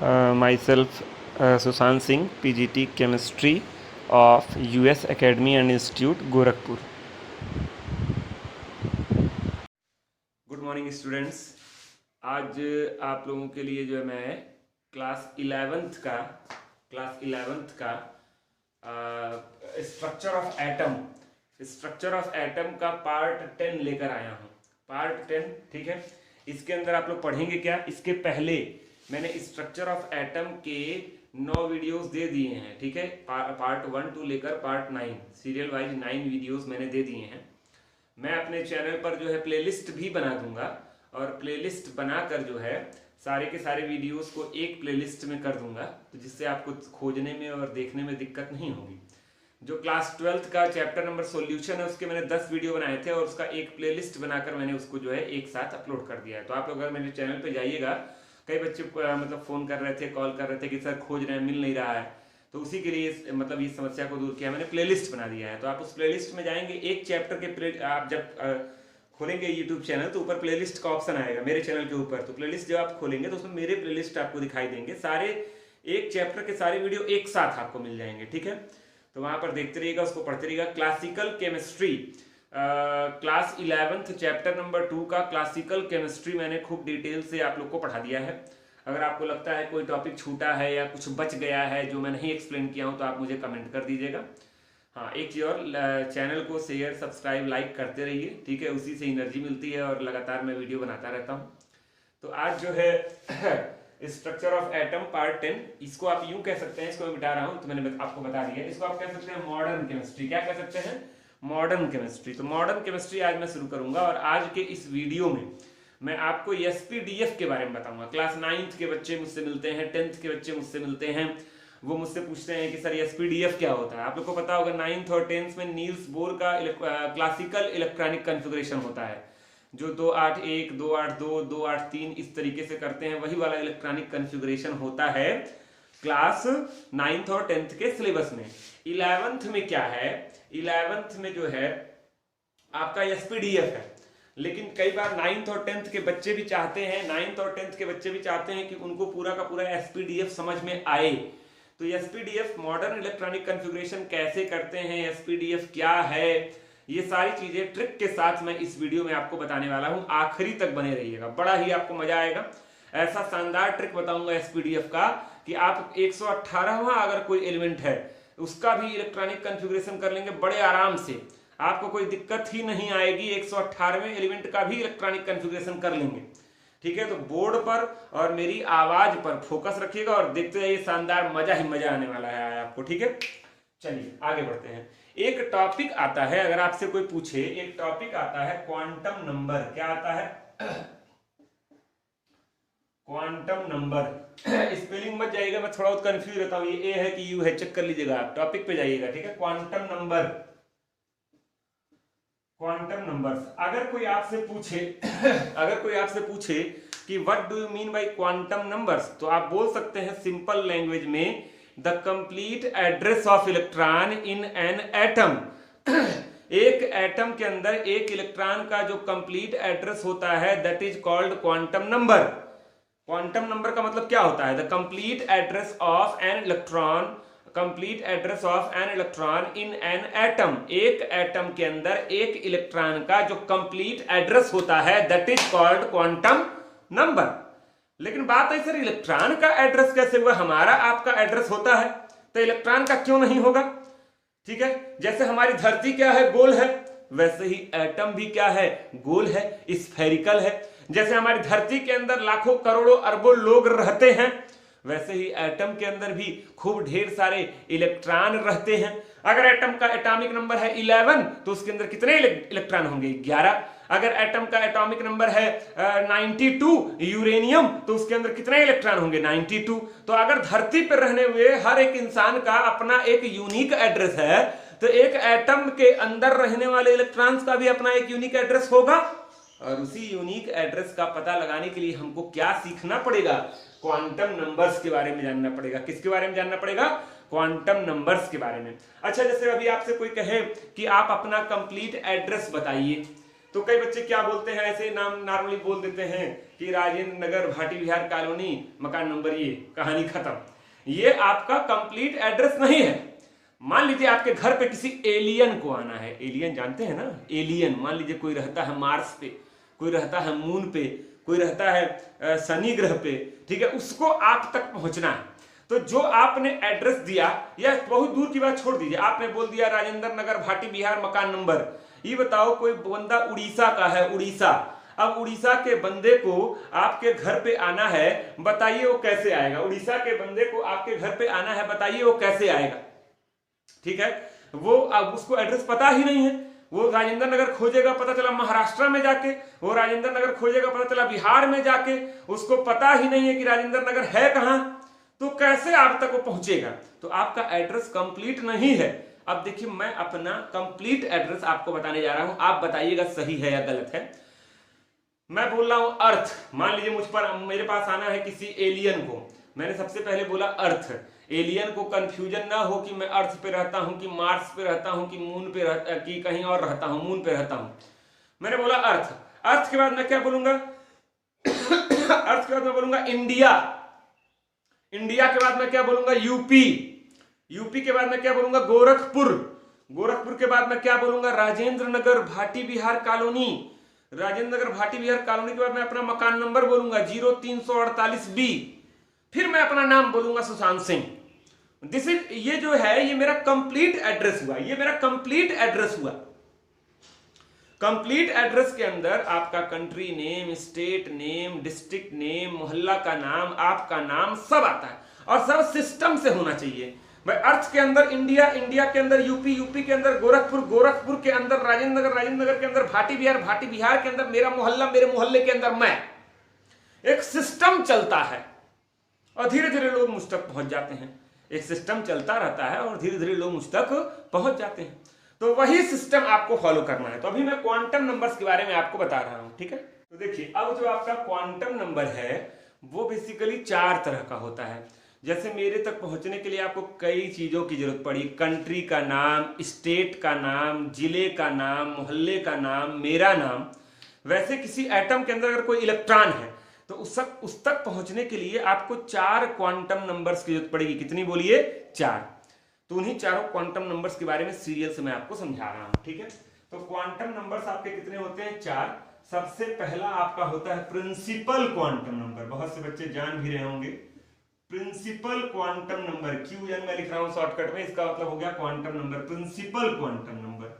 Myself Sushant Singh, PGT Chemistry of US Academy and Institute, Gorakhpur. Good morning students. आज आप लोगों के लिए जो है मैं क्लास 11th का स्ट्रक्चर ऑफ एटम का पार्ट 10 लेकर आया हूँ। पार्ट 10, ठीक है। इसके अंदर आप लोग पढ़ेंगे क्या? इसके पहले मैंने स्ट्रक्चर ऑफ एटम के 9 वीडियोस दे दिए हैं, ठीक है। पार्ट 1 टू लेकर पार्ट 9 सीरियल वाइज 9 वीडियोस मैंने दे दिए हैं। मैं अपने चैनल पर जो है प्लेलिस्ट भी बना दूंगा और प्लेलिस्ट बनाकर जो है सारे के सारे वीडियोस को एक प्लेलिस्ट में कर दूंगा, तो जिससे आपको खोजने में और देखने में दिक्कत नहीं होगी। जो क्लास 12th का चैप्टर नंबर सॉल्यूशन है उसके मैंने 10 वीडियो बनाए थे और उसका एक प्लेलिस्ट बनाकर मैंने उसको जो है एक साथ अपलोड कर दिया है। तो आप लोग अगर मेरे चैनल पे जाइएगा, कई बच्चे मतलब फ़ोन कर रहे थे, कॉल कर रहे थे कि सर खोज रहे हैं, मिल नहीं रहा है, तो उसी के लिए मतलब इस समस्या को दूर किया, मैंने प्लेलिस्ट बना दिया है। तो आप उस प्लेलिस्ट में जाएंगे, एक चैप्टर के आप जब खोलेंगे यूट्यूब चैनल तो ऊपर प्लेलिस्ट का ऑप्शन आएगा मेरे चैनल के ऊपर। तो प्लेलिस्ट जब आप खोलेंगे तो उसमें मेरे प्लेलिस्ट आपको दिखाई देंगे, सारे एक चैप्टर के सारे वीडियो एक साथ आपको मिल जाएंगे, ठीक है। तो वहां पर देखते रहिएगा, उसको पढ़ते रहिएगा। Classical chemistry class 11th chapter number 2 का क्लासिकल केमिस्ट्री मैंने खूब डिटेल से आप लोग को पढ़ा दिया है। अगर आपको लगता है कोई टॉपिक छूटा है या कुछ बच गया है जो मैं नहीं एक्सप्लेन किया हूं तो आप मुझे कमेंट कर दीजिएगा। हाँ, एक चीज़ और, चैनल को शेयर सब्सक्राइब लाइक करते रहिए, ठीक है। उसी से एनर्जी मिलती है और लगातार मैं वीडियो बनाता रहता हूँ। तो आज जो है स्ट्रक्चर ऑफ एटम पार्ट 10, इसको आप यूं कह सकते हैं, इसको मैं मिटा रहा हूं तो मैंने आपको बता दिया, इसको आप कह सकते हैं मॉडर्न केमिस्ट्री। क्या कह सकते हैं? Modern chemistry. तो मॉडर्न केमिस्ट्री आज मैं शुरू करूंगा और आज के इस वीडियो में मैं आपको एसपीडीएफ के बारे में बताऊंगा। क्लास 9th के बच्चे मुझसे मिलते हैं, 10th के बच्चे मुझसे मिलते हैं, वो मुझसे पूछते हैं कि सर एसपीडीएफ क्या होता है। आप लोग को पता होगा 9th और 10th में नील्स बोर का क्लासिकल इलेक्ट्रॉनिक कॉन्फ़िगरेशन होता है, जो 281, 282, 283 इस तरीके से करते हैं, वही वाला इलेक्ट्रॉनिक कॉन्फ़िगरेशन होता है क्लास 9th और 10th के सिलेबस में। 11th में क्या है? 11th में जो है आपका एसपीडीएफ है, लेकिन कई बार 9th और 10th के बच्चे भी चाहते हैं, 9th और 10th के बच्चे भी चाहते हैं कि उनको पूरा का पूरा एसपीडीएफ समझ में आए। तो एसपीडीएफ मॉडर्न इलेक्ट्रॉनिक कॉन्फ़िगरेशन कैसे करते हैं, एसपीडीएफ क्या है, ये सारी चीजें ट्रिक के साथ मैं इस वीडियो में आपको बताने वाला हूं। आखिरी तक बने रहिएगा, बड़ा ही आपको मजा आएगा। ऐसा शानदार ट्रिक बताऊंगा एसपीडीएफ का कि आप 118वां अगर कोई एलिमेंट है उसका भी इलेक्ट्रॉनिक कॉन्फ़िगरेशन कर लेंगे बड़े आराम से, आपको कोई दिक्कत ही नहीं आएगी। 118वें एलिमेंट का भी इलेक्ट्रॉनिक कॉन्फ़िगरेशन कर लेंगे, ठीक है। तो बोर्ड पर और मेरी आवाज पर फोकस रखिएगा और देखते जाइए, शानदार मजा ही मजा आने वाला है आपको, ठीक है। चलिए आगे बढ़ते हैं। एक टॉपिक आता है, अगर आपसे कोई पूछे, एक टॉपिक आता है क्वांटम नंबर। क्या आता है? Quantum number. स्पेलिंग मत जाइएगा, मैं थोड़ा बहुत कंफ्यूज रहता हूं, ये ए है कि यू है, चेक कर लीजिएगा आप। टॉपिक पे जाइएगा, ठीक है। Quantum number, quantum numbers. अगर कोई आपसे पूछे अगर कोई आपसे पूछे कि what do you mean by quantum numbers, तो आप बोल सकते हैं सिंपल लैंग्वेज में, the complete address of electron in an atom. एक एटम के अंदर एक इलेक्ट्रॉन का जो कंप्लीट एड्रेस होता है, that is called quantum number. Quantum number का मतलब क्या होता है? The complete address of an electron, complete address of an electron in an atom. एक एटम के अंदर एक इलेक्ट्रॉन का जो कंप्लीट एड्रेस होता है, that is called quantum number. लेकिन बात है सर इलेक्ट्रॉन का एड्रेस कैसे हुआ? हमारा आपका एड्रेस होता है तो इलेक्ट्रॉन का क्यों नहीं होगा? ठीक है, जैसे हमारी धरती क्या है? गोल है, वैसे ही एटम भी क्या है? गोल है, स्फेरिकल है। जैसे हमारी धरती के अंदर लाखों करोड़ों अरबों लोग रहते हैं, वैसे ही एटम के अंदर भी खूब ढेर सारे इलेक्ट्रॉन रहते हैं। अगर एटम का एटॉमिक नंबर है 11 तो उसके अंदर कितने इलेक्ट्रॉन होंगे? 11। अगर एटम का एटॉमिक नंबर है 92 यूरेनियम, तो उसके अंदर कितने इलेक्ट्रॉन होंगे? 92। तो अगर धरती पर रहने हुए हर एक इंसान का अपना एक यूनिक एड्रेस है, तो एक एटम के अंदर रहने वाले इलेक्ट्रॉन्स का भी अपना एक यूनिक एड्रेस होगा। और उसी यूनिक एड्रेस का पता लगाने के लिए हमको क्या सीखना पड़ेगा? क्वांटम नंबर्स के बारे में जानना पड़ेगा। किसके बारे में जानना पड़ेगा? क्वांटम नंबर्स के बारे में। अच्छा, जैसे अभी आपसे कोई कहे कि आप अपना कंप्लीट एड्रेस बताइए, तो कई बच्चे क्या बोलते हैं, ऐसे नाम नॉर्मली बोल देते हैं कि राजेंद्र नगर भाटी विहार कॉलोनी मकान नंबर ये, कहानी खत्म। ये आपका कंप्लीट एड्रेस नहीं है। मान लीजिए आपके घर पे किसी एलियन को आना है, एलियन जानते हैं ना, एलियन, मान लीजिए कोई रहता है मार्स पे, कोई रहता है मून पे, कोई रहता है शनि ग्रह पे, ठीक है, उसको आप तक पहुंचना है। तो जो आपने एड्रेस दिया, या बहुत दूर की बात छोड़ दीजिए, आपने बोल दिया राजेंद्र नगर भाटी विहार मकान नंबर, ये बताओ कोई बंदा उड़ीसा का है, उड़ीसा, अब उड़ीसा के बंदे को आपके घर पे आना है, बताइए वो कैसे आएगा? उड़ीसा के बंदे को आपके घर पे आना है, बताइए वो कैसे आएगा? ठीक है, वो अब उसको एड्रेस पता ही नहीं है, वो राजेंद्र नगर खोजेगा, पता चला महाराष्ट्र में जाके, वो राजेंद्र नगर खोजेगा, पता चला बिहार में जाके, उसको पता ही नहीं है कि राजेंद्र नगर है कहां, तो कैसे आप तक वो पहुंचेगा? तो आपका एड्रेस कंप्लीट नहीं है। अब देखिए, मैं अपना कंप्लीट एड्रेस आपको बताने जा रहा हूं, आप बताइएगा सही है या गलत है। मैं बोल रहा हूं अर्थ, मान लीजिए मुझ पर, मेरे पास आना है किसी एलियन को, मैंने सबसे पहले बोला अर्थ, एलियन को कंफ्यूजन ना हो कि मैं अर्थ पे रहता हूं कि मार्स पे रहता हूं कि मून पे रहता कि कहीं और रहता हूं, मून पे रहता हूं। मैंने बोला अर्थ, अर्थ के बाद मैं क्या बोलूंगा? अर्थ के बाद मैं बोलूंगा इंडिया, इंडिया के बाद मैं क्या बोलूंगा? यूपी, यूपी के बाद मैं क्या बोलूंगा? गोरखपुर, गोरखपुर के बाद मैं क्या बोलूंगा? राजेंद्र नगर भाटी विहार कॉलोनी, राजेंद्र नगर भाटी विहार कॉलोनी के बाद मैं अपना मकान नंबर बोलूंगा 0348B, फिर मैं अपना नाम बोलूंगा सुशांत सिंह। दिस इज, ये जो है ये मेरा कंप्लीट एड्रेस हुआ, ये मेरा कंप्लीट एड्रेस हुआ। कंप्लीट एड्रेस के अंदर आपका country name, state name, district name, मोहल्ला का नाम, आपका नाम सब आता है, और सब सिस्टम से होना चाहिए भाई। अर्थ के अंदर इंडिया, इंडिया के अंदर यूपी, यूपी के अंदर गोरखपुर, गोरखपुर के अंदर राजेंद्र नगर, राजेंद्र नगर के अंदर भाटी विहार, भाटी विहार के अंदर मेरा मोहल्ला, मेरे मोहल्ले के अंदर मैं। एक सिस्टम चलता है और धीरे धीरे लोग मुझ तक पहुंच जाते हैं। एक सिस्टम चलता रहता है और धीरे धीरे लोग मुझ तक पहुंच जाते हैं। तो वही सिस्टम आपको फॉलो करना है। तो अभी मैं क्वांटम नंबर्स के बारे में आपको बता रहा हूं, ठीक है। तो देखिए, अब जो आपका क्वांटम नंबर है वो बेसिकली 4 तरह का होता है। जैसे मेरे तक पहुंचने के लिए आपको कई चीजों की जरूरत पड़ी, कंट्री का नाम, स्टेट का नाम, जिले का नाम, मोहल्ले का नाम, मेरा नाम। वैसे किसी एटम के अंदर अगर कोई इलेक्ट्रॉन है तो उस तक पहुंचने के लिए आपको 4 क्वांटम नंबर्स की जरूरत पड़ेगी। कितनी बोलिए? 4। तो उन्हीं चारों क्वांटम नंबर्स के बारे में सीरियल से मैं आपको समझा रहा हूं, ठीक है। तो क्वांटम नंबर्स आपके कितने होते हैं? 4। सबसे पहला आपका होता है प्रिंसिपल क्वांटम नंबर, बहुत से बच्चे जान भी रहे होंगे। प्रिंसिपल क्वांटम नंबर, QN मैं लिख रहा हूं शॉर्टकट में, इसका मतलब हो गया quantum number, principal quantum number.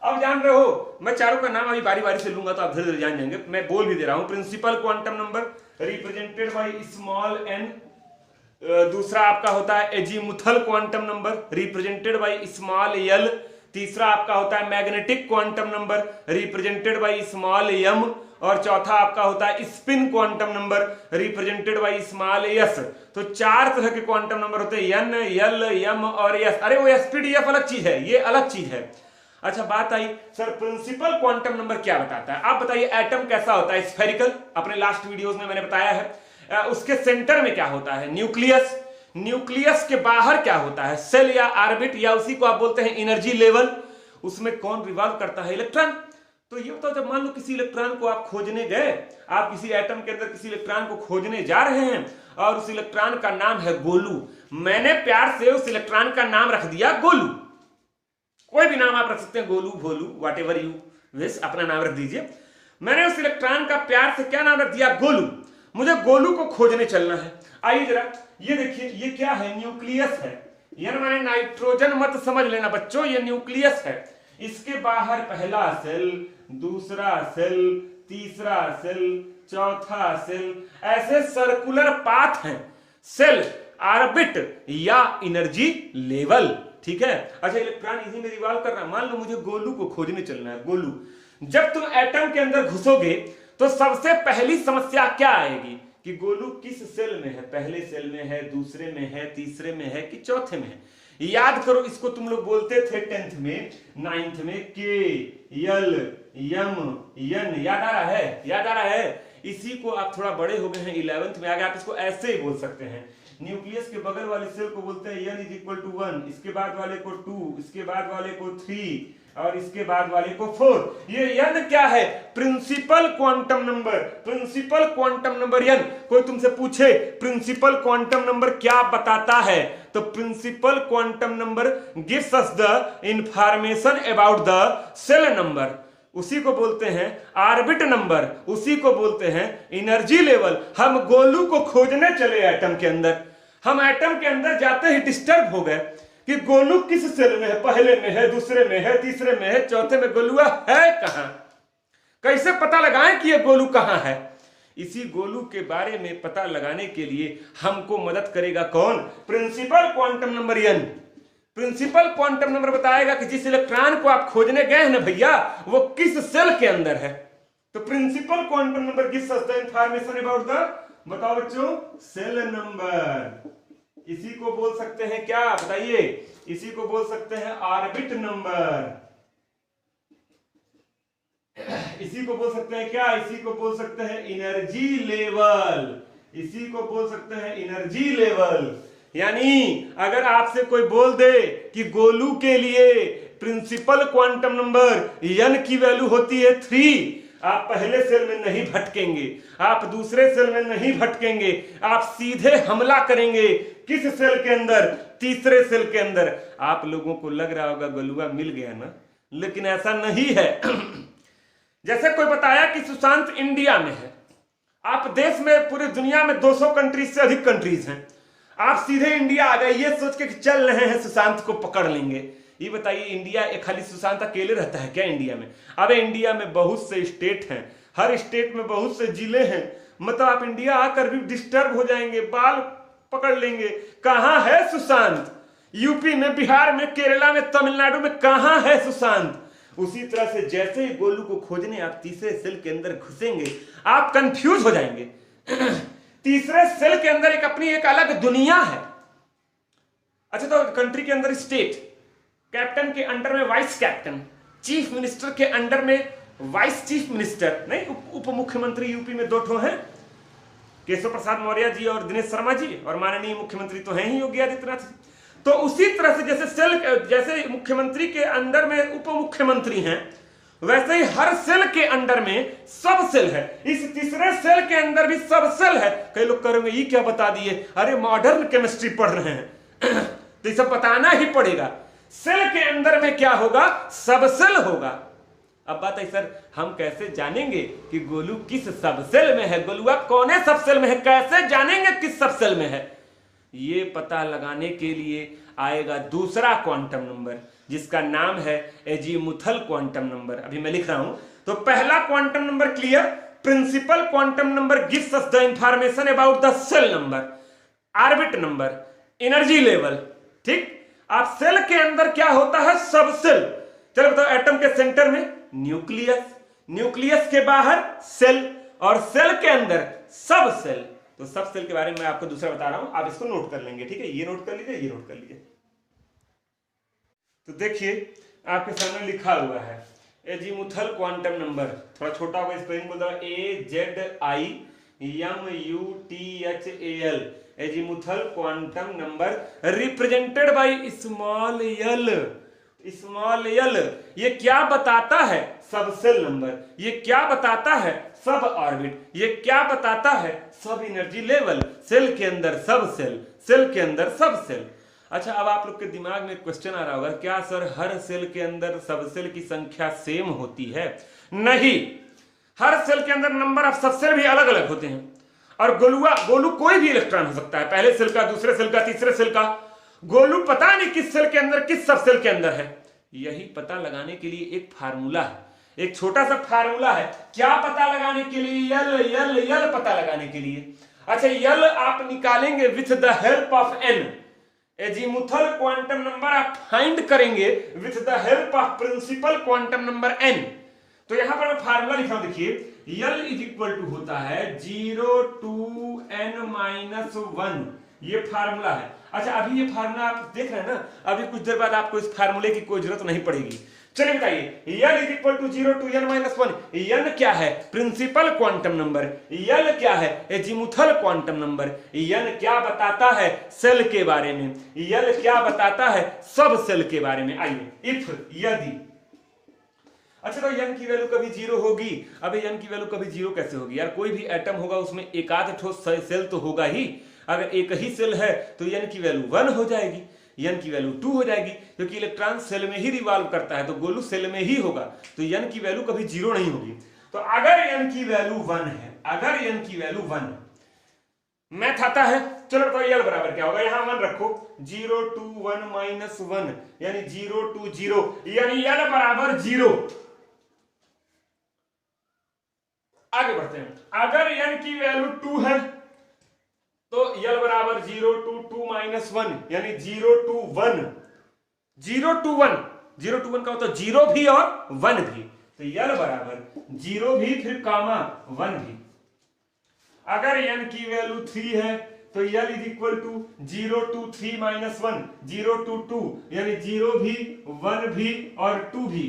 अब जान रहे हो, मैं चारों का नाम अभी बारी बारी से लूंगा तो आप धीरे धीरे जान जाएंगे। मैं बोल भी दे रहा हूं। Principal quantum number represented by small n। दूसरा आपका होता है azimuthal quantum number represented by small l। तीसरा आपका होता है magnetic quantum number represented by small m। और चौथा आपका होता है spin quantum number represented by small s। तो 4 तरह के क्वांटम नंबर होते हैं, n, l, m और s। अरे वो sp/df अलग चीज है, ये अलग चीज है। अच्छा, बात आई सर प्रिंसिपल क्वांटम नंबर क्या बताता है? आप बताइए, एटम कैसा होता है? स्फेरिकल, अपने लास्ट वीडियोस में मैंने बताया है। उसके सेंटर में क्या होता है? न्यूक्लियस। न्यूक्लियस के बाहर क्या होता है? सेल या ऑर्बिट, या उसी को आप बोलते हैं एनर्जी लेवल। उसमें कौन रिवॉल्व करता है? इलेक्ट्रॉन। तो ये बताओ, जब मान लो किसी इलेक्ट्रॉन को आप खोजने गए, आप किसी एटम के अंदर किसी इलेक्ट्रॉन को खोजने जा रहे हैं और उस इलेक्ट्रॉन का नाम है गोलू। मैंने प्यार से उस इलेक्ट्रॉन का नाम रख दिया गोलू। कोई भी नाम आप रख सकते हैं, गोलू, भोलू, वॉट एवर यू विश, अपना नाम रख दीजिए। मैंने उस इलेक्ट्रॉन का प्यार से क्या नाम रख दिया? गोलू। मुझे गोलू को खोजने चलना है। आइए जरा ये देखिए, ये क्या है? न्यूक्लियस है। यानी मैंने नाइट्रोजन मत समझ लेना बच्चों, ये न्यूक्लियस है। इसके बाहर पहला सेल, दूसरा सेल, तीसरा सेल, चौथा सेल, ऐसे सर्कुलर पाथ हैं। सेल, ऑर्बिट या एनर्जी लेवल, ठीक है। अच्छा, इलेक्ट्रॉन इसी में रिवॉल्व कर रहा है। मान लो मुझे गोलू को खोजने चलना है। गोलू, जब तुम एटम के अंदर घुसोगे तो सबसे पहली समस्या क्या आएगी कि गोलू किस सेल में है? पहले सेल में है, दूसरे में है, तीसरे में है कि चौथे में है? याद करो, इसको तुम लोग बोलते थे 10th में, 9th में, K, L, M, N। याद आ रहा है? याद आ रहा है? इसी को आप थोड़ा बड़े हो गए हैं, 11th में आ गए, आप इसको ऐसे ही बोल सकते हैं। न्यूक्लियस के बगल वाले सेल को बोलते हैं N = 1, इसके बाद वाले को 2, इसके बाद वाले को 3, और इसके बाद वाले को 4। ये n क्या है? Principal quantum number. Principal quantum number n। कोई तुमसे पूछे प्रिंसिपल क्वांटम नंबर क्या बताता है, तो principal quantum number gives us the information about the shell number, उसी को बोलते हैं ऑर्बिट नंबर, उसी को बोलते हैं एनर्जी लेवल। हम गोलू को खोजने चले एटम के अंदर, हम एटम के अंदर जाते ही डिस्टर्ब हो गए कि गोलू किस सेल में है, पहले में है, दूसरे में है, तीसरे में है, चौथे में गोलुआ है कहां, कैसे पता लगाएं कि ये गोलू कहां है। इसी गोलू के बारे में पता लगाने के लिए हमको मदद करेगा कौन? Principal quantum number n। Principal quantum number बताएगा कि जिस इलेक्ट्रॉन को आप खोजने गए हैं ना भैया, वो किस सेल के अंदर है। तो principal quantum number gives us the information about the, बताओ बच्चों, सेल नंबर। इसी को बोल सकते हैं क्या, बताइए? इसी को बोल सकते हैं ऑर्बिट नंबर। इसी को बोल सकते हैं क्या? इसी को बोल सकते हैं एनर्जी लेवल। इसी को बोल सकते हैं एनर्जी लेवल। यानी अगर आपसे कोई बोल दे कि गोलू के लिए प्रिंसिपल क्वांटम नंबर n की वैल्यू होती है 3, आप पहले सेल में नहीं भटकेंगे, आप दूसरे सेल में नहीं भटकेंगे, आप सीधे हमला करेंगे किस सेल के अंदर? तीसरे सेल के अंदर। आप लोगों को लग रहा होगा गोलुआ मिल गया ना, लेकिन ऐसा नहीं है। जैसे कोई बताया कि सुशांत इंडिया में है, आप देश में पूरी दुनिया में 200 कंट्रीज से अधिक कंट्रीज हैं, आप सीधे इंडिया आ गए ये सोच के चल रहे हैं सुशांत को पकड़ लेंगे। ये बताइए, इंडिया खाली सुशांत अकेले रहता है क्या इंडिया में? अबे इंडिया में बहुत से स्टेट हैं, हर स्टेट में बहुत से जिले हैं, मतलब आप इंडिया आकर भी डिस्टर्ब हो जाएंगे, बाल पकड़ लेंगे। कहां है सुशांत? यूपी में, बिहार में, केरला में, तमिलनाडु में कहां है सुशांत? उसी तरह से जैसे ही गोलू को खोजने आप तीसरे सेल के अंदर घुसेंगे, आप कंफ्यूज हो जाएंगे। तीसरे सेल के अंदर अपनी एक अलग दुनिया है। अच्छा, तो कंट्री के अंदर स्टेट, कैप्टन के अंडर में वाइस कैप्टन, चीफ मिनिस्टर के अंडर में वाइस चीफ मिनिस्टर, नहीं उप मुख्यमंत्री यूपी में 2 ठो हैं, केशव प्रसाद मौर्य जी और दिनेश शर्मा जी, और माननीय मुख्यमंत्री तो हैं ही योगी आदित्यनाथ जी। तो उसी तरह से जैसे मुख्यमंत्री के अंदर में उप मुख्यमंत्री हैं, वैसे ही हर सेल के अंदर में सब सेल है। इस तीसरे सेल के अंदर भी सब सेल है। कई लोग करेंगे ये क्या बता दिए, अरे मॉडर्न केमिस्ट्री पढ़ रहे हैं तो ये सब बताना ही पड़ेगा। सेल के अंदर में क्या होगा? सब सेल होगा। अब बात है सर, हम कैसे जानेंगे कि गोलू किस सब सेल में है, गोलुआ कौन सब सेल में है, कैसे जानेंगे किस सब सेल में है? ये पता लगाने के लिए आएगा दूसरा क्वांटम नंबर, जिसका नाम है एजीमुथल क्वांटम नंबर। अभी मैं लिख रहा हूं। तो पहला quantum number clear, principal quantum number gives us the information about the shell number, orbit number, energy level. ठीक, आप सेल के अंदर क्या होता है? सब सेल। चलो बताओ, एटम के सेंटर में न्यूक्लियस, न्यूक्लियस के बाहर सेल, और सेल के अंदर सब सेल। तो सब सेल के बारे में मैं आपको दूसरा बता रहा हूं, आप इसको नोट कर लेंगे। ठीक है, ये नोट कर लीजिए, ये नोट कर लीजिए। तो देखिए, आपके सामने लिखा हुआ है एजीमुथल क्वांटम नंबर, थोड़ा छोटा होगा, स्पेलिंग बोल रहा AZIMUTHAL, azimuthal quantum number represented by small l. Small l ये क्या बताता है? सब सेल नंबर। ये क्या बताता है? सब ऑर्बिट। ये क्या बताता है? सब एनर्जी लेवल। सेल के अंदर सब सेल, सेल के अंदर सब सेल। अच्छा, अब आप लोग के दिमाग में क्वेश्चन आ रहा होगा, क्या सर हर सेल के अंदर सब सेल की संख्या सेम होती है? नहीं, हर सेल के अंदर नंबर ऑफ सब सेल भी अलग अलग होते हैं। और गोलू कोई भी इलेक्ट्रॉन हो सकता है, पहले सेल का, दूसरे सेल का, तीसरे सेल का। गोलू पता नहीं किस सेल के अंदर, किस सब सेल के अंदर है। यही पता लगाने के लिए एक फार्मूला है, एक छोटा सा फार्मूला है। क्या पता लगाने के लिए? यल यल यल पता लगाने के लिए। अच्छा, यल आप निकालेंगे with the help of n। Azimuthal quantum number आप फाइंड करेंगे with the help of principal quantum number n। तो यहां पर मैं फार्मूला लिखा हूं, देखिए, यल इज इक्वल टू होता है 0 to n-1। ये फार्मूला है। अच्छा, अभी ये फार्मूला आप देख रहे हैं ना, अभी कुछ देर बाद आपको इस फार्मूले की कोई जरूरत नहीं पड़ेगी। चलिए बताइए, l is equal to 0 to n-1। n क्या है? Principal quantum number. यल क्या है? Azimuthal quantum number. n क्या बताता है? सेल के बारे में। यल क्या बताता है? सब सेल के बारे में। आइए, इफ, यदि अच्छा तो n की वैल्यू कभी जीरो होगी? अबे n की वैल्यू कभी जीरो कैसे होगी यार? कोई भी एटम होगा उसमें एक आध ठोस सेल तो होगा ही। अगर एक ही सेल है तो n की वैल्यू 1 हो जाएगी, n की वैल्यू 2 हो जाएगी, क्योंकि इलेक्ट्रॉन सेल में ही रिवॉल्व करता है, तो गोलू सेल में ही होगा, तो n की वैल्यू कभी जीरो नहीं होगी। तो अगर n की वैल्यू 1 है, अगर n की वैल्यू 1, मैथ आता है, चलो तो यल बराबर क्या होगा, यहां 1 रखो, 0 2 1 माइनस 1 यानी 0 2 0, यानी यल बराबर 0। आगे बढ़ते हैं, अगर n की वैल्यू 2 है तो यल बराबर 0 2 2 माइनस 1 यानी 0 2 1, 0 2 1, 0 2 1 का होता है 0 भी और 1 भी, तो यल बराबर 0 भी फिर कामा 1 भी। अगर n की वैल्यू 3 है तो l is equal to 0 2 3 minus 1, 0 2 2 यानी 0 भी 1 भी और 2 भी,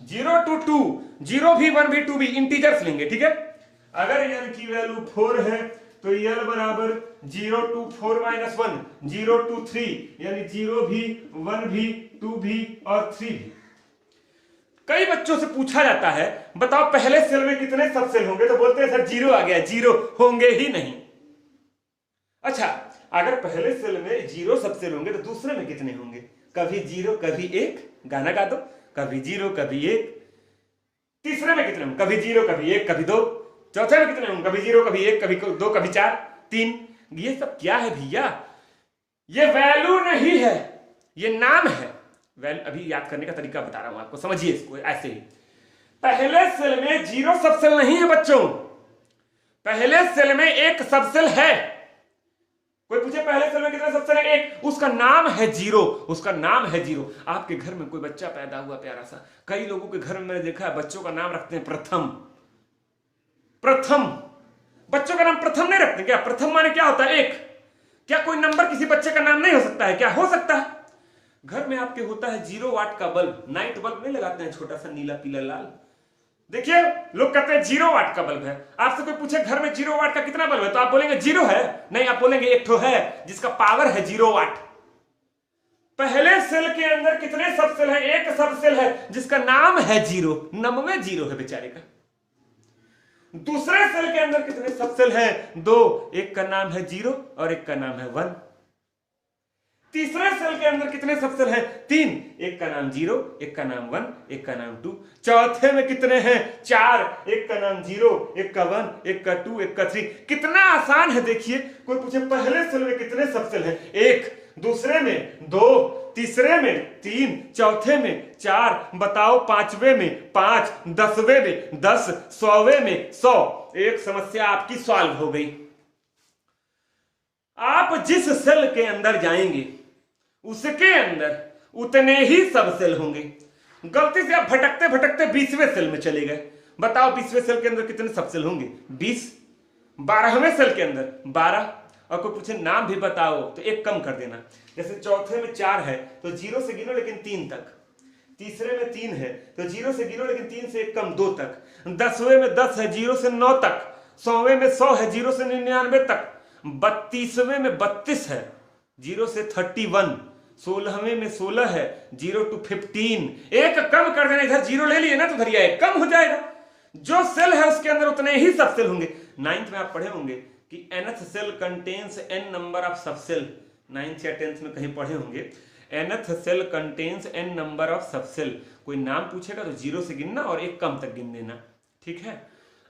0 2 2, 0 भी 1 भी 2 भी, इंटीजर्स लेंगे, ठीक है। अगर n की वैल्यू 4 है तो l बराबर 0 2 4 माइनस 1, 0 2 3 यानी 0 भी 1 भी 2 भी और 3 भी। कई बच्चों से पूछा जाता है बताओ पहले सेल में कितने सब सेल होंगे, तो बोलते हैं सर जीरो आ गया, जीरो होंगे ही नहीं। अच्छा अगर पहले सेल में जीरो सब सेल होंगे तो दूसरे में कितने होंगे? कभी जीरो कभी एक, गाना गा दो, कभी जीरो कभी एक। तीसरे में कितने होंगे? कभी जीरो कभी एक कभी दो। चौथे में कितने होंगे? कभी जीरो कभी एक कभी दो कभी 4 3। ये सब क्या है भैया? ये वैल्यू नहीं है, ये नाम है। अभी याद करने का तरीका बता रहा हूं आपको, समझिए इसको ऐसे ही। पहले सेल में जीरो सबसेल नहीं है बच्चों, पहले सेल में एक सबसेल है। कोई पूछे पहले सेल में कितने सबसेल है? एक, उसका नाम है जीरो, उसका नाम है जीरो। आपके घर में कोई बच्चा पैदा हुआ प्यारा सा, कई लोगों के घर में मैंने देखा है बच्चों का नाम रखते हैं प्रथम। प्रथम, बच्चों का नाम प्रथम नहीं रखते क्या? प्रथम माने क्या होता है? एक। क्या कोई नंबर किसी बच्चे का नाम नहीं हो सकता है क्या? हो सकता है। घर में आपके होता है 0 वाट का बल्ब, नाइट बल्ब नहीं लगाते हैं, छोटा सा नीला पीला लाल, देखिए लोग कहते हैं 0 वाट का बल्ब है। आपसे कोई पूछे घर में 0 वाट का कितना बल्ब है, तो आप बोलेंगे 0 है? नहीं, आप बोलेंगे एक ठो है जिसका पावर है 0 वाट। पहले सेल के अंदर कितने सब सेल है? एक सब सेल है जिसका नाम है जीरो, नमवे जीरो है बेचारे का। दूसरे सेल के अंदर कितने सब सेल है? 2, एक का नाम है जीरो और एक का नाम है 1। तीसरे सेल के अंदर कितने सब सेल हैं? 3, एक का नाम 0, एक का नाम 1, एक का नाम 2। चौथे में कितने हैं? 4, एक का नाम 0, एक का 1, एक का 2, एक का 3। कितना आसान है देखिए। कोई पूछे पहले सेल में कितने सब सेल हैं? 1, दूसरे में 2, तीसरे में 3, चौथे में 4, बताओ पांचवे में 5, 10वें में 10, 100वें में 100। एक समस्या आपकी सॉल्व हो गई। आप जिस सेल के अंदर जाएंगे उसके अंदर उतने ही सब सेल होंगे। गलती से आप भटकते भटकते 20वें सेल में चले गए, बताओ 20वें सेल के अंदर कितने सब सेल होंगे? 20। 12वें सेल के अंदर 12, और कोई पूछे नाम भी बताओ तो एक कम कर देना। जैसे चौथे में 4 है तो 0 से गिनो लेकिन 3 तक, तीसरे में 3 है तो 0 से गिनो लेकिन 3 से एक कम 2 तक, 10वें में 10 है 0 से 9 तक, 100वें में 100 है 0 से 99 तक, 32वें में 32 है 0 से 31, 16वें में 16 है 0 to 15। एक कम कर देना, इधर 0 ले लिए ना तो उधर एक कम हो जाएगा। जो सेल है उसके अंदर उतने ही सब सेल होंगे। 9th में आप पढ़े होंगे कि nth shell contains n number of sub shell, 9th या 10th में कहीं पढ़े होंगे, nth shell contains n number of sub shell. कोई नाम पूछेगा तो 0 से गिनना और एक कम तक गिन देना, ठीक है।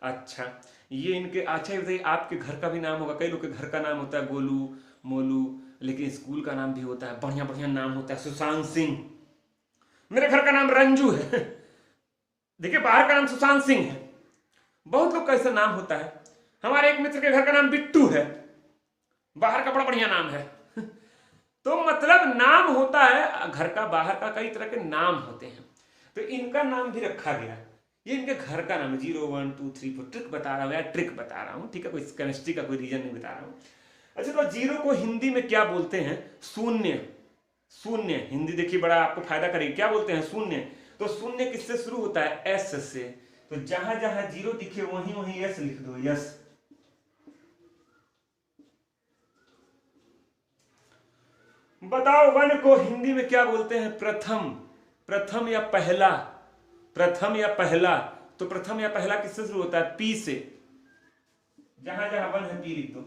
अच्छा ये इनके, अच्छा ये बताइए आपके घर का भी नाम होगा, कई लोग के घर का नाम होता है गोलू, मोलू, लेकिन स्कूल का नाम भी होता है, बढ़िया बढ़िया नाम होता है, सुशांत सिंह। मेरे घर का नाम रंजू है, देखिए बाहर का नाम सुशांत सिंह है। बहुत लोग का ऐसा नाम होता है। हमारे एक मित्र के घर का नाम बिट्टू है, बाहर का बड़ा बढ़िया नाम है। तो मतलब नाम होता है घर का, बाहर का, कई तरह के नाम होते हैं। तो इनका नाम भी रखा गया, ये इनके घर का नाम है। 0 1 2 3 4 ट्रिक बता रहा हूं यार, ट्रिक बता रहा हूं, ठीक है, कोई केमिस्ट्री का कोई रीजन नहीं बता रहा हूं। अच्छा तो 0 को हिंदी में क्या बोलते हैं? शून्य। शून्य हिंदी देखिए बड़ा आपको फायदा करेगी, क्या बोलते हैं? शून्य। तो शून्य किससे शुरू होता है? एस से। तो जहां जहां 0 दिखे वहीं वहीं एस लिख दो, यस। बताओ 1 को हिंदी में क्या बोलते हैं? प्रथम। प्रथम या पहला, प्रथम या पहला, तो प्रथम या पहला किससे शुरू होता है? पी से। जहां जहां वन है पी लिख दो।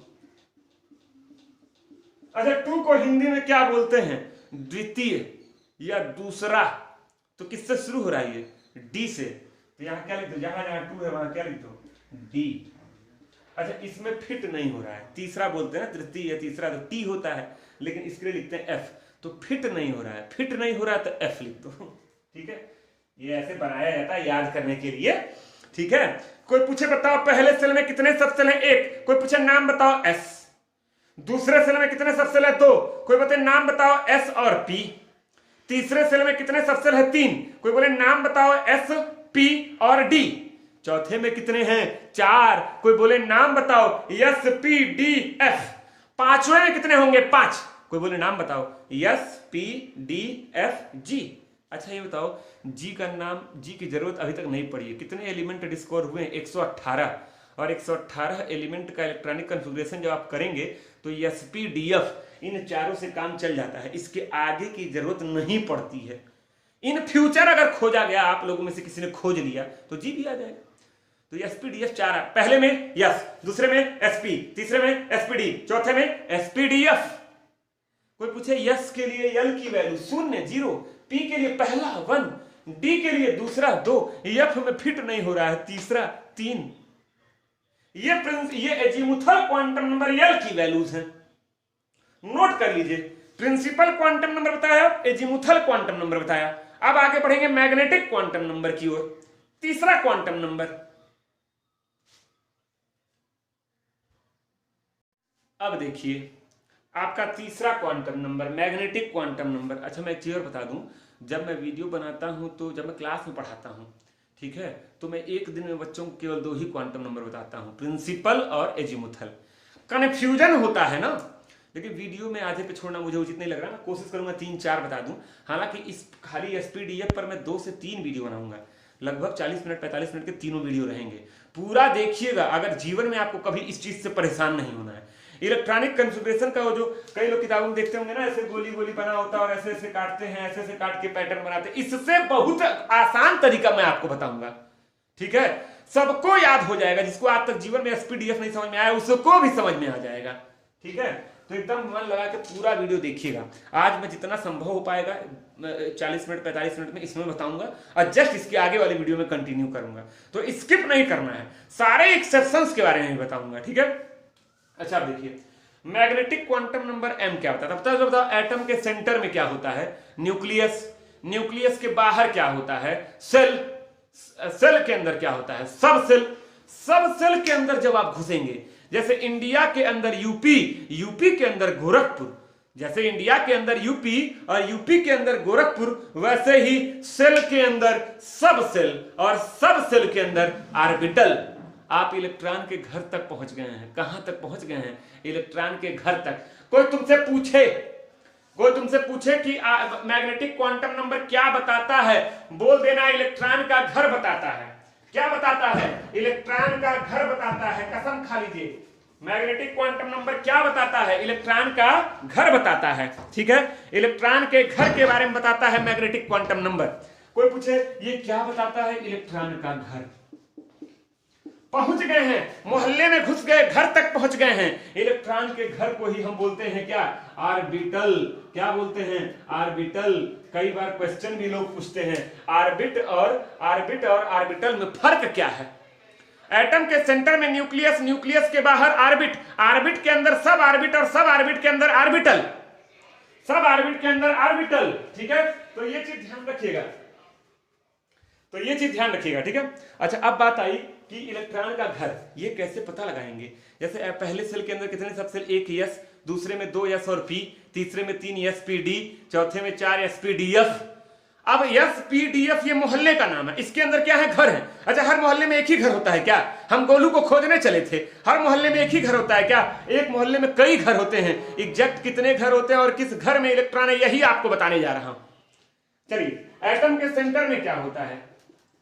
अच्छा, टू को हिंदी में क्या बोलते हैं? द्वितीय या दूसरा। तो किससे शुरू हो रहा है? ये डी से। तो यहां क्या लिख दो? जहां जहां टू है वहां क्या लिख दो? डी। अच्छा, इसमें फिट नहीं हो रहा है, तीसरा बोलते हैं ना, तृतीय या तीसरा, तो टी होता है, लेकिन इसके लिए लिखते हैं एफ। तो फिट नहीं हो रहा है, फिट नहीं हो रहा है तो एफ लिख दो। ठीक है, ये ऐसे बनाया जाता है याद करने के लिए। ठीक है, कोई पूछे बताओ पहले सेल में कितने सब सेल हैं? एक। कोई पूछे नाम बताओ एस। दूसरे सेल में कितने सब सेल है? दो। कोई बताए नाम बताओ एस और पी। तीसरे सेल में कितने सब सेल है? तीन। कोई बोले नाम बताओ एस, पी और डी। चौथे में कितने हैं? चार। कोई बोले नाम बताओ एस, पी, डी, एफ। पांचवें में कितने होंगे? पांच। कोई बोले नाम बताओ एस, पी, डी, एफ, जी। अच्छा, ये बताओ जी का नाम, जी की जरूरत अभी तक नहीं पड़ी है। कितने एलिमेंट डिस्कवर हुए? 118। और 118 एलिमेंट का इलेक्ट्रॉनिक कॉन्फ़िगरेशन जब आप करेंगे तो एसपीडीएफ इन चारों से काम चल जाता है, इसके आगे की जरूरत नहीं पड़ती है। इन फ्यूचर अगर खोजा गया, आप लोगों में से किसी ने खोज लिया तो जी भी आ जाएगा। तो एसपीडीएफ चार, पहले में यस, दूसरे में एसपी, तीसरे में एसपीडी, चौथे में एसपीडीएफ। कोई पूछे यस के लिए एल की वैल्यू 0 0, पी के लिए पहला 1, डी के लिए दूसरा 2, एफ में फिट नहीं हो रहा है तीसरा 3। ये एजीमुथल क्वांटम नंबर एल की वैल्यूज हैं, नोट कर लीजिए। प्रिंसिपल क्वांटम नंबर बताया, एजीमुथल क्वांटम नंबर बताया। अब आगे बढ़ेंगे मैग्नेटिक क्वांटम नंबर की ओर। तीसरा क्वांटम नंबर, अब देखिए आपका तीसरा quantum number magnetic quantum number. अच्छा, मैं एक चीज और बता दूं, जब मैं वीडियो बनाता हूं तो जब मैं क्लास में पढ़ाता हूं, ठीक है, तो मैं एक दिन में बच्चों को केवल 2 ही क्वांटम नंबर बताता हूं, प्रिंसिपल और एजीमुथल। कन्फ्यूजन होता है ना, लेकिन वीडियो में आधे पे छोड़ना मुझे उचित नहीं लग रहा। मैं कोशिश करूंगा 3-4 बता दूं। हालांकि इस खाली एसपीडीएफ पर मैं 2 से 3 वीडियो बनाऊंगा, लगभग 40 मिनट 45 मिनट के तीनों वीडियो रहेंगे। पूरा देखिएगा, अगर जीवन में आपको कभी इस चीज से परेशान नहीं होना है। इलेक्ट्रॉनिक कॉन्फ़िगरेशन का वो जो कई लोग किताबों में देखते होंगे ना, ऐसे गोली गोली बना होता है और ऐसे ऐसे काटते हैं, ऐसे ऐसे काट के पैटर्न बनाते हैं, इससे बहुत आसान तरीका मैं आपको बताऊंगा। ठीक है, सबको याद हो जाएगा। जिसको आज तक जीवन में एसपीडीएफ नहीं समझ में आया उसको भी समझ में आ जाएगा। ठीक है, तो एकदम मन लगा के पूरा वीडियो देखिएगा। आज मैं जितना संभव हो पाएगा 40 मिनट 45 मिनट में इसमें बताऊंगा, और जस्ट इसके आगे वाले वीडियो में कंटिन्यू करूंगा। तो स्किप नहीं करना है, सारे एक्सेप्शंस के बारे में बताऊंगा। ठीक है, अच्छा आप देखिए मैग्नेटिक क्वांटम नंबर m क्या होता है? तब बताओ एटम के सेंटर में क्या होता है? न्यूक्लियस। न्यूक्लियस के बाहर क्या होता है? सेल। सेल के अंदर क्या होता है? सब सेल। सब सेल के अंदर जब आप घुसेंगे, जैसे इंडिया के अंदर यूपी, यूपी के अंदर गोरखपुर, जैसे इंडिया के अंदर यूपी और यूपी के अंदर गोरखपुर, वैसे ही सेल के अंदर सब सेल और सब सेल के अंदर ऑर्बिटल। आप इलेक्ट्रॉन के घर तक पहुंच गए हैं। कहां तक पहुंच गए हैं? इलेक्ट्रॉन के घर तक। कोई तुमसे पूछे कि मैग्नेटिक क्वांटम नंबर क्या बताता है, बोल देना इलेक्ट्रॉन का घर बताता है। क्या बताता है? इलेक्ट्रॉन का घर बताता है। कसम खा लीजिए, मैग्नेटिक क्वांटम नंबर क्या बताता है? इलेक्ट्रॉन का घर बताता है। ठीक है, इलेक्ट्रॉन के घर के बारे में बताता है मैग्नेटिक क्वांटम नंबर। कोई पूछे ये क्या बताता है? इलेक्ट्रॉन का घर। पहुंच गए हैं, मोहल्ले में घुस गए, घर तक पहुंच गए हैं। इलेक्ट्रॉन के घर को ही हम बोलते हैं क्या? ऑर्बिटल। क्या बोलते हैं? ऑर्बिटल। कई बार क्वेश्चन भी लोग पूछते हैं, ऑर्बिट और ऑर्बिटल में फर्क क्या है? एटम के सेंटर में न्यूक्लियस, न्यूक्लियस के बाहर ऑर्बिट, ऑर्बिट के अंदर सब ऑर्बिट और सब ऑर्बिट के अंदर ऑर्बिटल, सब ऑर्बिट के अंदर ऑर्बिटल। ठीक है, तो ये चीज ध्यान रखिएगा। ठीक है, अच्छा अब बात आई कि इलेक्ट्रॉन का घर ये कैसे पता लगाएंगे। जैसे पहले सेल के अंदर कितने सब सेल? 1 s, दूसरे में 2 s और p, तीसरे में 3 spd, चौथे में 4 spdf। अब spdf ये मोहल्ले का नाम है, इसके अंदर क्या है? घर है। अच्छा, हर मोहल्ले में एक ही घर होता है क्या? हम गोलू को खोजने चले थे, हर मोहल्ले में एक ही घर होता है क्या? एक मोहल्ले में कई घर होते हैं। एग्जैक्ट कितने घर होते हैं और किस घर में इलेक्ट्रॉन है, यही आपको बताने जा रहा हूं। चलिए, एटम के सेंटर में क्या होता है?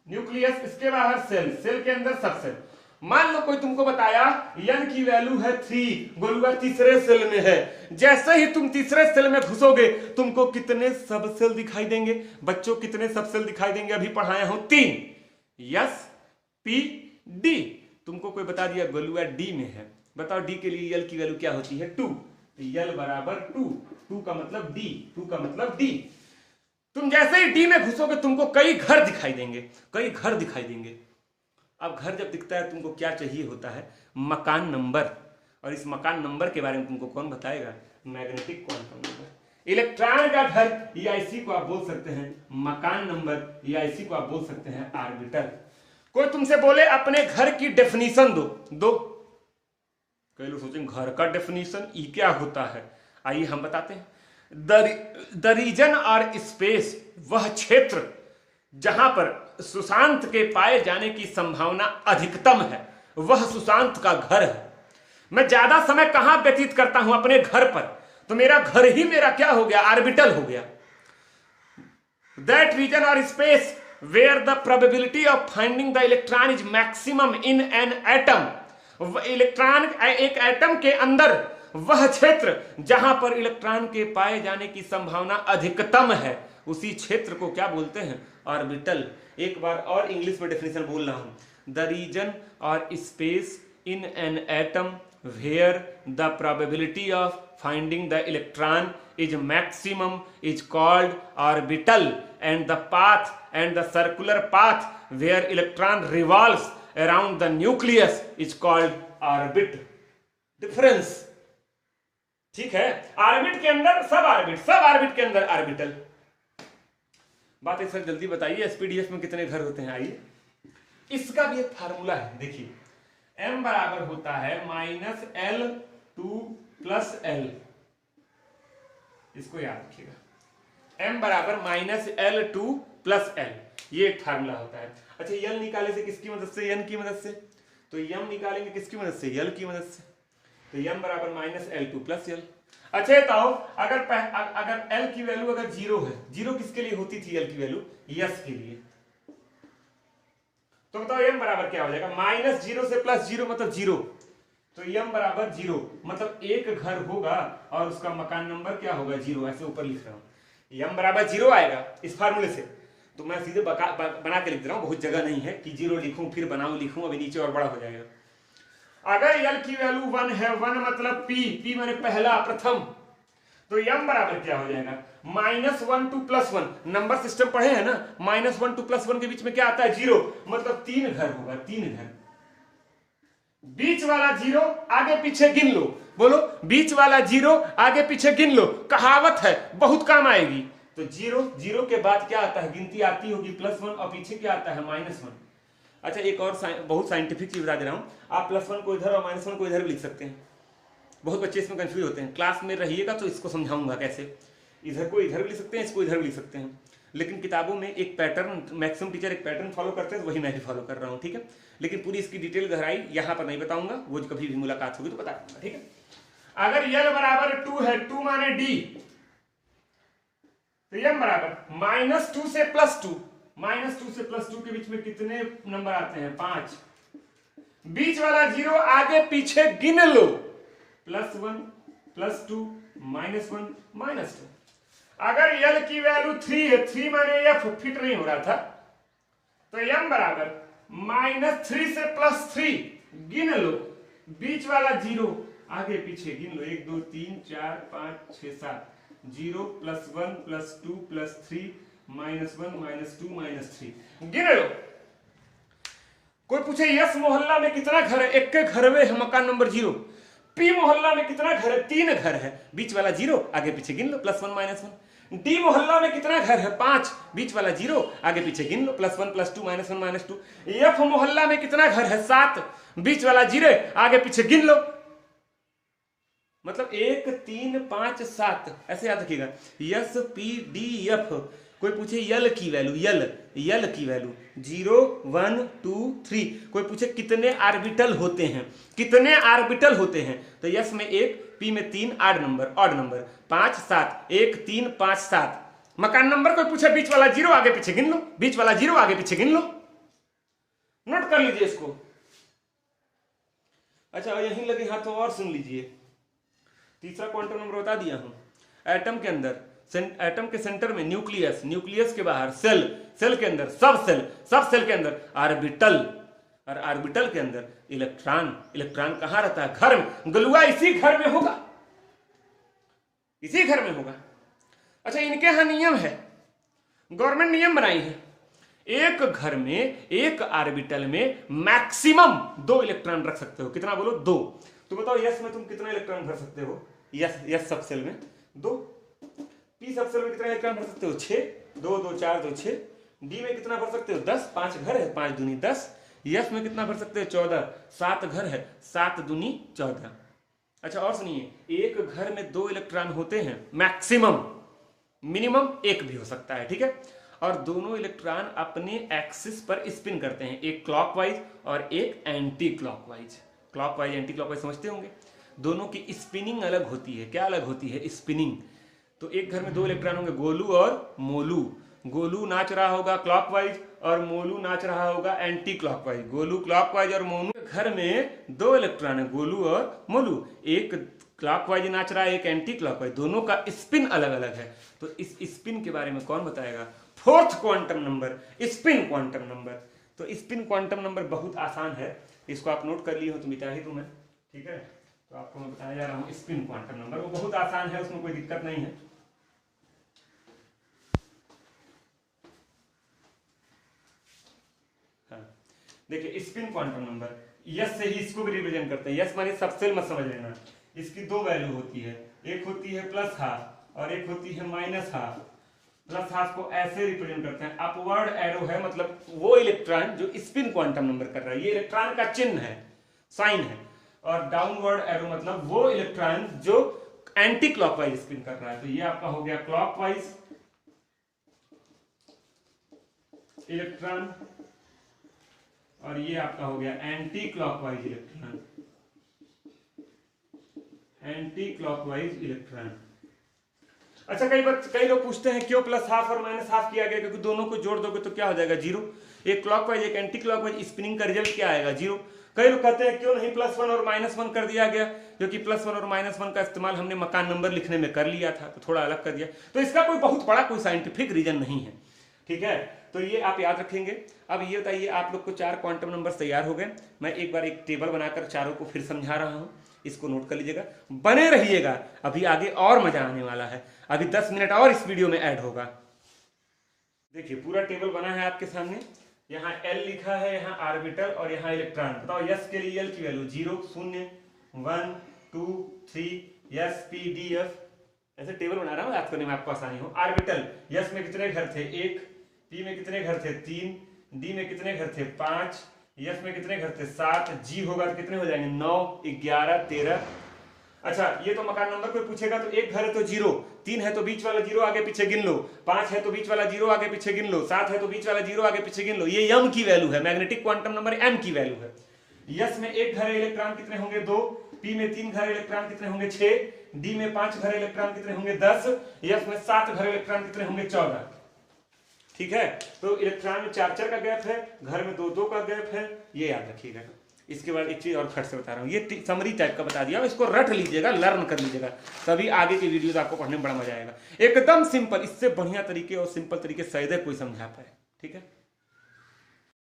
न्यूक्लियस, इसके बाहर सेल, सेल के अंदर सब सेल। मान लो कोई तुमको बताया n की वैल्यू है 3, गोलुआ तीसरे सेल में है। जैसे ही तुम तीसरे सेल में घुसोगे तुमको कितने सब सेल दिखाई देंगे बच्चों? कितने सब सेल दिखाई देंगे? अभी पढ़ाया हूं 3, यस पी डी। तुमको कोई बता दिया गोलुआ डी में है, बताओ डी के लिए यल की वैल्यू क्या होती है? 2। यल बराबर 2, 2 का मतलब डी, 2 का मतलब डी। तुम जैसे ही डी में घुसोगे तुमको कई घर दिखाई देंगे, कई घर दिखाई देंगे। अब घर जब दिखता है तुमको क्या चाहिए होता है? मकान नंबर। और इस मकान नंबर के बारे में तुमको कौन बताएगा? Magnetic quantum number. इलेक्ट्रॉन का घर या इसी को आप बोल सकते हैं मकान नंबर, या इसी को आप बोल सकते हैं ऑर्बिटल। कोई तुमसे बोले अपने घर की डेफिनेशन दो। कई लोग सोचेंगे घर का डेफिनेशन ये क्या होता है? आइए हम बताते हैं। द रीजन और स्पेस, वह क्षेत्र जहां पर सुशांत के पाए जाने की संभावना अधिकतम है, वह सुशांत का घर है। मैं ज्यादा समय कहां व्यतीत करता हूं? अपने घर पर। तो मेरा घर ही मेरा क्या हो गया? ऑर्बिटल हो गया। That region or space where the probability of finding the electron is maximum in an atom. Electron एक एटम के अंदर वह क्षेत्र जहां पर इलेक्ट्रॉन के पाए जाने की संभावना अधिकतम है, उसी क्षेत्र को क्या बोलते हैं? ऑर्बिटल। एक बार और इंग्लिश में डेफिनेशन बोल रहा हूं। The region or space in an atom where the probability of finding the electron is maximum is called orbital, and the path and the circular path where electron revolves around the nucleus is called orbit. Difference ठीक है? Orbit के अंदर सब orbit, सब orbit के अंदर orbital. बात sir जल्दी बताइए, एसपीडीएफ में कितने घर होते हैं? आइए, इसका भी एक फार्मूला है, देखिए। m बराबर होता है -L2 + L। इसको याद रखिएगा, m बराबर -L2 + L, ये एक फार्मूला होता है। अच्छा, L निकाले से किसकी मदद से? n की मदद से। तो m निकालेंगे किसकी मदद से? L की मदद से। तो m बराबर -L2 + L। अच्छा बताओ, अगर L की वैल्यू अगर 0 है, 0 किसके लिए होती थी L की वैल्यू? यस के लिए। तो बताओ m बराबर क्या हो जाएगा? -0 से +0 मतलब 0। तो m बराबर 0 मतलब एक घर होगा और उसका मकान नंबर क्या होगा? 0। ऐसे ऊपर लिख रहा हूं, m बराबर 0 आएगा इस फार्मूले से। तो मैं सीधे बना के लिख रहा हूं, बहुत जगह नहीं है कि 0 लिखूं फिर बनाऊं लिखूं, अभी नीचे और बड़ा हो जाएगा। अगर L की वैल्यू 1 है, 1 मतलब P माने पहला, प्रथम, तो m बराबर क्या हो जाएगा? -1 to +1। नंबर सिस्टम पढ़े हैं ना? -1 to +1 के बीच में क्या आता है? 0, मतलब 3 घर होगा, 3 घर। बीच वाला 0 आगे पीछे गिन लो, बोलो बीच वाला 0 आगे पीछे गिन लो, कहावत है, बहुत काम आएगी। तो 0 के बाद क्या आता है? गिनती आती होगी +1 और पीछे क्या आता है? -1। अच्छा, एक और बहुत साइंटिफिक चीज बता दे रहा हूं, आप +1 को इधर और -1 को इधर भी लिख सकते हैं। बहुत बच्चे इसमें कंफ्यूज होते हैं। क्लास में रहिएगा तो इसको समझाऊंगा कैसे। इधर को इधर भी लिख सकते हैं, इसको इधर भी लिख सकते हैं। लेकिन किताबों में एक पैटर्न, मैक्सिमम टीचर एक पैटर्न फॉलो करते हैं, वही मैं भी फॉलो कर रहा हूँ, ठीक है। लेकिन पूरी इसकी डिटेल गहराई यहाँ पर नहीं बताऊंगा, वो कभी भी मुलाकात होगी तो बता दूंगा, ठीक है। अगर L बराबर 2 है, 2 माने D, तो m बराबर -2 से +2, -2 से +2 के बीच में कितने नंबर आते हैं? 5। बीच वाला 0 आगे पीछे गिन लो, +1 +2 -1 -2। अगर L की वैल्यू 3 है, 3 माने F फिट नहीं हो रहा था, तो m बराबर -3 से +3 गिन लो, बीच वाला 0 आगे पीछे गिन लो, 1 2 3 4 5 6 7, 0 +1 +2 +3 -1 -2 -3 गिन लो। कोई पूछे यस मोहल्ला में कितना घर है? एक के घर में है, मकान नंबर 0। पी मोहल्ला में कितना घर है? 3 घर है, बीच वाला 0 आगे पीछे गिन लो, +1 -1। डी मोहल्ला में कितना घर है? 5, बीच वाला 0 आगे पीछे गिन लो, +1 +2 -1 -2। एफ मोहल्ला में कितना घर है? 7, बीच वाला 0 आगे पीछे गिन लो, मतलब 1 3 5 7, ऐसे याद रखिएगा। Yes P D F. कोई पूछे यल की वैल्यू, यल की वैल्यू 0 1 2 3। कोई पूछे कितने ऑर्बिटल होते हैं, कितने ऑर्बिटल होते हैं? तो यस में 1, पी में 3, ऑड नंबर 5 7, 1 3 5 7। मकान नंबर कोई पूछे बीच वाला 0 आगे पीछे गिन लो, बीच वाला 0 आगे पीछे गिन लो, नोट कर लीजिए इसको। अच्छा यहीं लगे हाथ तो और सुन लीजिए, तीसरा क्वांटम नंबर बता दिया हूं। एटम के अंदर, एटम के सेंटर में न्यूक्लियस, न्यूक्लियस के बाहर सेल, सेल के अंदर सब सेल, सब सेल के अंदर ऑर्बिटल, और ऑर्बिटल के अंदर इलेक्ट्रॉन। इलेक्ट्रॉन कहां रहता है? घर में। गलुआ इसी घर में होगा, इसी घर में होगा। अच्छा इनके यहां नियम है, गवर्नमेंट नियम बनाई है, एक घर में एक ऑर्बिटल में मैक्सिमम 2 इलेक्ट्रॉन रख सकते हो। कितना बोलो? 2। तो बताओ यस में तुम कितना इलेक्ट्रॉन भर सकते हो? यस सब सेल में 2। पी सब सेल में कितना इलेक्ट्रॉन भर सकते हो? 6। 2 2 4 2 6। डी में कितना भर सकते हो? 10। 5 घर है, 5 दूनी 10। यस में कितना भर सकते हो? 14। 7 घर है, 7 दूनी 14। अच्छा और सुनिए, एक घर में 2 इलेक्ट्रॉन होते हैं मैक्सिमम, मिनिमम 1 भी हो सकता है, ठीक है। और दोनों इलेक्ट्रॉन अपने एक्सिस पर स्पिन करते हैं, एक क्लॉकवाइज और एक anti clockwise. Clockwise anti clockwise समझते होंगे। दोनों की स्पिनिंग अलग होती है। क्या अलग होती है? स्पिनिंग। तो एक घर में 2 इलेक्ट्रॉन होंगे, गोलू और मोलू। गोलू नाच रहा होगा क्लॉकवाइज और मोलू नाच रहा होगा एंटी क्लॉकवाइज। गोलू क्लॉकवाइज और मोलू। घर में 2 इलेक्ट्रॉन है, गोलू और मोलू, एक क्लॉकवाइज नाच रहा है, एक एंटी क्लॉकवाइज, दोनों का स्पिन अलग अलग है। तो इस स्पिन के बारे में कौन बताएगा? 4th quantum number, spin quantum number. तो स्पिन क्वांटम नंबर बहुत आसान है, इसको आप नोट कर लिए हो तो मिटा ही दूं मैं, ठीक है। तो आपको मैं बताया जा रहा हूं स्पिन क्वांटम नंबर, वो बहुत आसान है, उसमें कोई दिक्कत नहीं है। हाँ देखिए स्पिन क्वांटम नंबर, यस से ही इसको भी रिप्रेजेंट करते हैं। यस माने सब सेल मत समझ लेना, इसकी 2 वैल्यू होती है, एक होती है +½ और एक होती है -½ +½ को ऐसे रिप्रेजेंट करते हैं, अपवर्ड एरो है, मतलब वो इलेक्ट्रॉन जो स्पिन क्वांटम नंबर कर रहा है, ये इलेक्ट्रॉन का चिन्ह है, साइन है। और डाउनवर्ड एरो मतलब वो इलेक्ट्रॉन जो एंटी क्लॉकवाइज स्पिन कर रहा है। तो ये आपका हो गया क्लॉकवाइज इलेक्ट्रॉन और ये आपका हो गया anti clockwise electron, anti clockwise electron. अच्छा कई लोग पूछते हैं क्यों +½ और -½ किया गया? क्योंकि दोनों को जोड़ दोगे तो क्या हो जाएगा? 0। एक क्लॉकवाइज एक एंटी क्लॉकवाइज स्पिनिंग का रिजल्ट क्या आएगा? 0। कई लोग कहते हैं क्यों नहीं +1 और -1 कर दिया गया? क्योंकि +1 और -1 का इस्तेमाल हमने मकान नंबर लिखने में कर लिया था, तो थोड़ा अलग कर दिया। तो इसका कोई बहुत बड़ा कोई साइंटिफिक रीजन नहीं है, ठीक है। तो ये आप याद रखेंगे। अब ये बताइए, आप लोग को 4 क्वांटम नंबर तैयार हो गए। मैं एक बार एक टेबल बनाकर चारों को फिर समझा रहा हूं, इसको नोट कर लीजिएगा, बने रहिएगा, अभी आगे और मजा आने वाला है। अभी 10 मिनट और इस वीडियो में ऐड होगा। देखिए पूरा टेबल बना है आपके सामने, यहाँ L लिखा है, यहाँ ऑर्बिटल और यहाँ इलेक्ट्रॉन। बताओ यस के लिए L की value 0, 0, 1, 2, 3, yes P D F. ऐसे टेबल बना रहा हूँ, याद करने में आपको आसानी हो। ऑर्बिटल, यस में कितने घर थे? 1, पी में कितने घर थे? 3, डी में कितने घर थे? 5, यस में कितने घर थे? 7, जी होगा तो कितने हो जाएंगे? 9, 11, 13। अच्छा ये तो मकान नंबर कोई पूछेगा तो एक घर है तो 0, 3 है तो बीच वाला 0 आगे पीछे गिन लो, 5 है तो बीच वाला 0 आगे पीछे गिन लो, 7 है तो बीच वाला 0 आगे पीछे गिन लो। ये m की वैल्यू है, मैग्नेटिक क्वांटम नंबर m की वैल्यू है। यस में एक घर है, इलेक्ट्रॉन कितने होंगे? 2, पी में 3 घर इलेक्ट्रॉन कितने होंगे? 6, डी में 5 घर इलेक्ट्रॉन कितने होंगे? 10, यस में 7 घर इलेक्ट्रॉन कितने होंगे? 14। ठीक है, तो इलेक्ट्रॉन में 4 का गैप है, घर में 2 का गैप है, ये याद रखिएगा। इसके बाद एक चीज और फट से बता रहा हूँ, ये समरी टाइप का बता दिया, इसको रट लीजिएगा, लर्न कर लीजिएगा, तभी आगे की वीडियोस आपको पढ़ने में बड़ा मजा आएगा। एकदम सिंपल, इससे बढ़िया तरीके और सिंपल तरीके शायद कोई समझा पाए, ठीक है।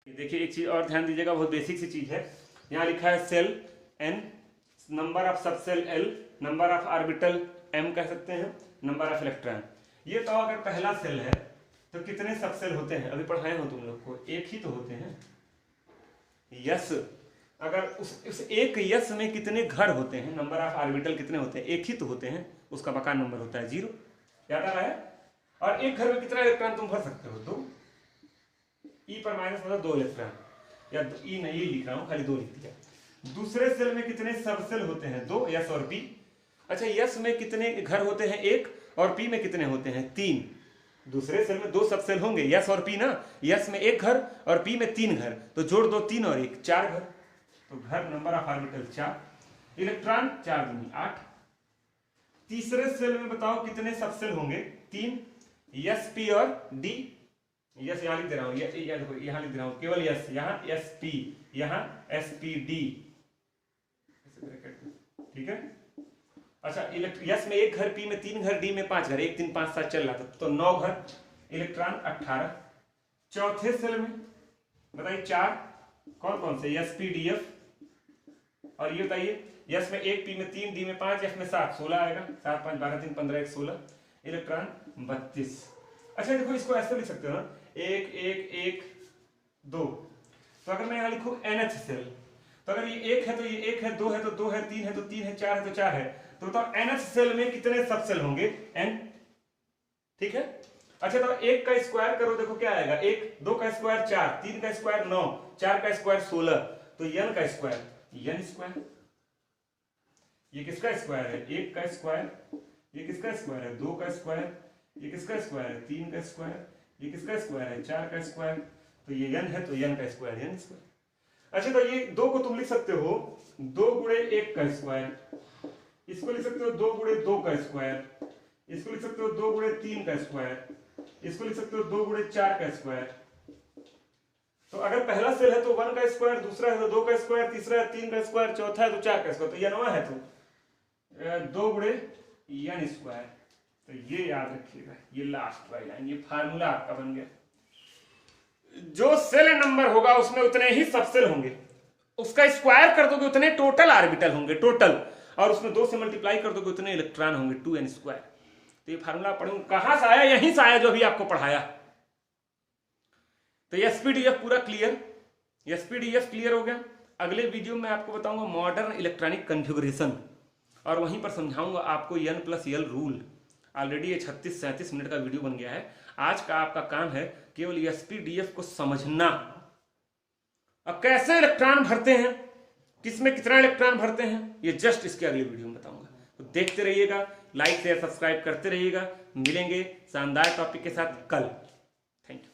देखिए एक चीज और ध्यान दीजिएगा, बहुत बेसिक सी चीज है। यहाँ लिखा है shell n, number of sub shell l, number of orbital m कह सकते हैं, नंबर ऑफ इलेक्ट्रॉन। ये तो अगर पहला सेल है तो कितने सब सेल होते हैं? अभी पढ़ाए हो तुम लोग को, एक ही तो होते हैं। यस, अगर उस एक यस में कितने घर होते हैं? नंबर ऑफ ऑर्बिटल कितने होते हैं? एक ही तो होते हैं, उसका मकान नंबर होता है 0। याद आ रहा है? और एक घर में कितना इलेक्ट्रॉन तुम भर सकते हो? 2। ई पर माइनस मतलब 2 इलेक्ट्रॉन, या ई नहीं लिख रहा हूं, खाली 2 लिख दिया। दूसरे सेल में कितने सब सेल होते हैं? 2, यस और पी। अच्छा यस में कितने घर होते हैं? 1, और पी में कितने होते हैं? 3। दूसरे सेल में 2 सब सेल होंगे, यस और पी ना। यस में 1 घर और पी में 3 घर, तो जोड़ दो 3 और 1, 4 घर। तो घर नंबर ऑफ ऑर्बिटल 4, इलेक्ट्रॉन 4 दूनी 8। तीसरे सेल में बताओ कितने सब सेल होंगे? 3, यस पी और डी। यस यहां लिख दे रहा हूं, यहां लिख दे रहा हूं केवल यस, यहां एस पी, यहां एस पी डी, इसके ब्रैकेट में, ठीक है। अच्छा यस में 1 घर, पी में 3 घर, डी में 5 घर, 1 3 5 7 चल रहा था, तो 9 घर, इलेक्ट्रॉन 18। चौथे सेल में बताइए 4 कौन कौन से, एस पी डी एफ, और ये बताइए यस में 1, पी में 3, डी में 5, एफ में 7, 16 आएगा, 7 5 12 3 15 1 16, इलेक्ट्रॉन 32। अच्छा देखो इसको ऐसे लिख सकते हो ना, 1 1 1 2, तो अगर मैं यहाँ लिखूं NH सेल, तो अगर ये 1 है तो ये 1 है, 2 है तो 2 है, 3 है तो 3 है, 4 है तो 4 है, तो बताओ NH सेल में कितने सब सेल होंगे, N, ठीक है। अच्छा तो 1 का स्क्वायर करो, देखो क्या आएगा, 1 2 का स्क्वायर 4, 3 का स्क्वायर 9, 4 का स्क्वायर 16, तो N का स्क्वायर N स्क्वायर। ये किसका स्क्वायर है, 1 का स्क्वायर, ये किसका स्क्वायर है, 2 का स्क्वायर, ये किसका स्क्वायर है, 3 का स्क्वायर, ये किसका स्क्वायर है, 4 का स्क्वायर, तो ये n है तो n का स्क्वायर n स्क्वायर। अच्छा तो ये 2 को तुम लिख सकते हो 2 गुणे 1 का स्क्वायर, इसको लिख सकते हो 2 गुणे 2 का स्क्वायर, इसको लिख सकते हो 2 गुणे 3 का स्क्वायर, इसको लिख सकते हो 2 गुणे 4 का स्क्वायर। तो अगर पहला सेल है तो 1 का स्क्वायर, दूसरा है तो 2 का स्क्वायर, तीसरा है 3 का स्क्वायर, चौथा है तो 4 का स्क्वायर, तो ये 9 है तो 2 गुणे n स्क्वायर। तो ये याद रखिएगा, ये लास्ट वाली लाइन, ये फार्मूला आपका बन गया। जो सेल नंबर होगा उसमें उतने ही सब सेल होंगे, उसका स्क्वायर कर दोगे उतने टोटल ऑर्बिटल होंगे टोटल, और उसमें 2 से मल्टीप्लाई कर दोगे उतने इलेक्ट्रॉन होंगे 2n स्क्वायर। तो ये फार्मूला पढ़ूंगा, कहां से आया, यहीं से आया जो भी आपको पढ़ाया। तो एसपीडीएफ पूरा क्लियर, एसपीडीएफ क्लियर हो गया। अगले वीडियो में आपको बताऊंगा मॉडर्न इलेक्ट्रॉनिक कॉन्फ़िगरेशन, और वहीं पर समझाऊंगा आपको n+l रूल। ऑलरेडी ये 36-37 मिनट का वीडियो बन गया है। आज का आपका काम है केवल एसपीडीएफ को समझना, अब कैसे इलेक्ट्रॉन भरते हैं, किसमें कितना इलेक्ट्रॉन भरते हैं, ये जस्ट इसके अगले वीडियो में बताऊंगा। तो देखते रहिएगा, लाइक शेयर सब्सक्राइब करते रहिएगा। मिलेंगे शानदार टॉपिक के साथ कल। Thank you.